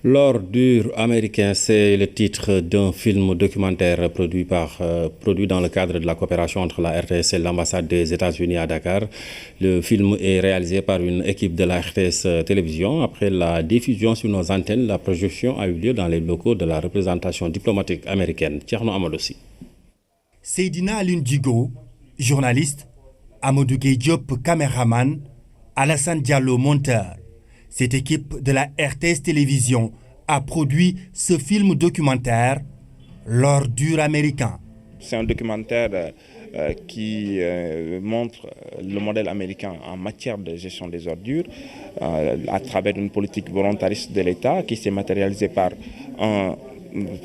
L'ordure américain, c'est le titre d'un film documentaire produit dans le cadre de la coopération entre la RTS et l'ambassade des États-Unis à Dakar. Le film est réalisé par une équipe de la RTS Télévision. Après la diffusion sur nos antennes, la projection a eu lieu dans les locaux de la représentation diplomatique américaine. Thierno Amadossi. Seydina Alioune Djigo, journaliste, Amadou Gueye Diop, caméraman, Alassane Diallo, monteur. Cette équipe de la RTS Télévision a produit ce film documentaire, L'ordure américain. C'est un documentaire qui montre le modèle américain en matière de gestion des ordures à travers une politique volontariste de l'État qui s'est matérialisée par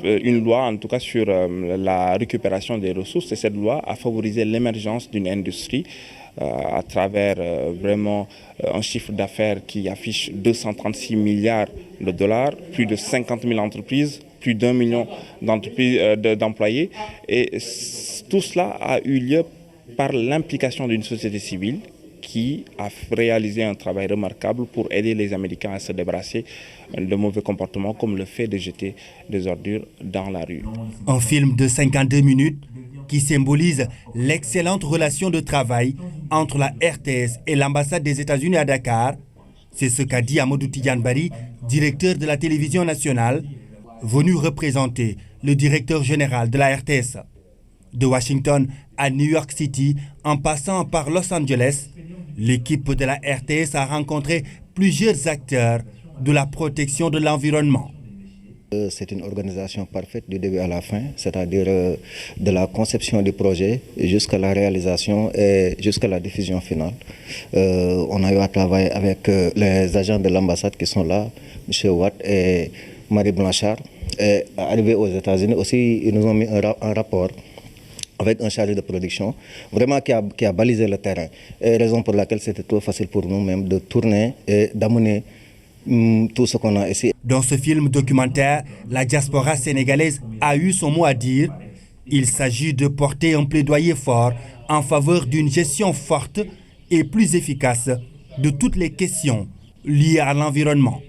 une loi, en tout cas sur la récupération des ressources. Et cette loi a favorisé l'émergence d'une industrie à travers vraiment un chiffre d'affaires qui affiche 236 milliards de dollars, plus de 50 000 entreprises, plus d'1 million d'employés. Et tout cela a eu lieu par l'implication d'une société civile qui a réalisé un travail remarquable pour aider les Américains à se débarrasser de mauvais comportements comme le fait de jeter des ordures dans la rue. Un film de 52 minutes qui symbolise l'excellente relation de travail entre la RTS et l'ambassade des États-Unis à Dakar. C'est ce qu'a dit Amadou Tidiane Bari, directeur de la télévision nationale, venu représenter le directeur général de la RTS. De Washington à New York City, en passant par Los Angeles, l'équipe de la RTS a rencontré plusieurs acteurs de la protection de l'environnement. C'est une organisation parfaite du début à la fin, c'est-à-dire de la conception du projet jusqu'à la réalisation et jusqu'à la diffusion finale. On a eu à travailler avec les agents de l'ambassade qui sont là, M. Watt et Marie Blanchard. Et arrivés aux États-Unis aussi, ils nous ont mis un rapport avec un chargé de production, vraiment qui a balisé le terrain. Et raison pour laquelle c'était trop facile pour nous-mêmes de tourner et d'amener tout ce qu'on a ici. Dans ce film documentaire, la diaspora sénégalaise a eu son mot à dire. Il s'agit de porter un plaidoyer fort en faveur d'une gestion forte et plus efficace de toutes les questions liées à l'environnement.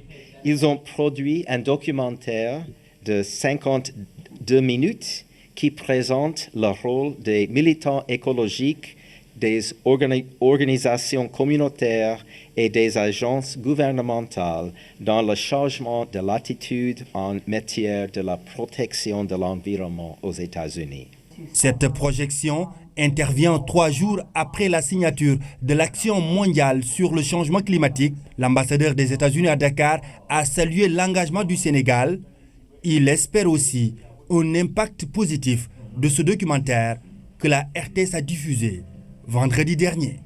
Ils ont produit un documentaire de 52 minutes qui présente le rôle des militants écologiques, des organisations communautaires et des agences gouvernementales dans le changement de l'attitude en matière de la protection de l'environnement aux États-Unis. Cette projection intervient 3 jours après la signature de l'Action mondiale sur le changement climatique. L'ambassadeur des États-Unis à Dakar a salué l'engagement du Sénégal. Il espère aussi un impact positif de ce documentaire que la RTS a diffusé vendredi dernier.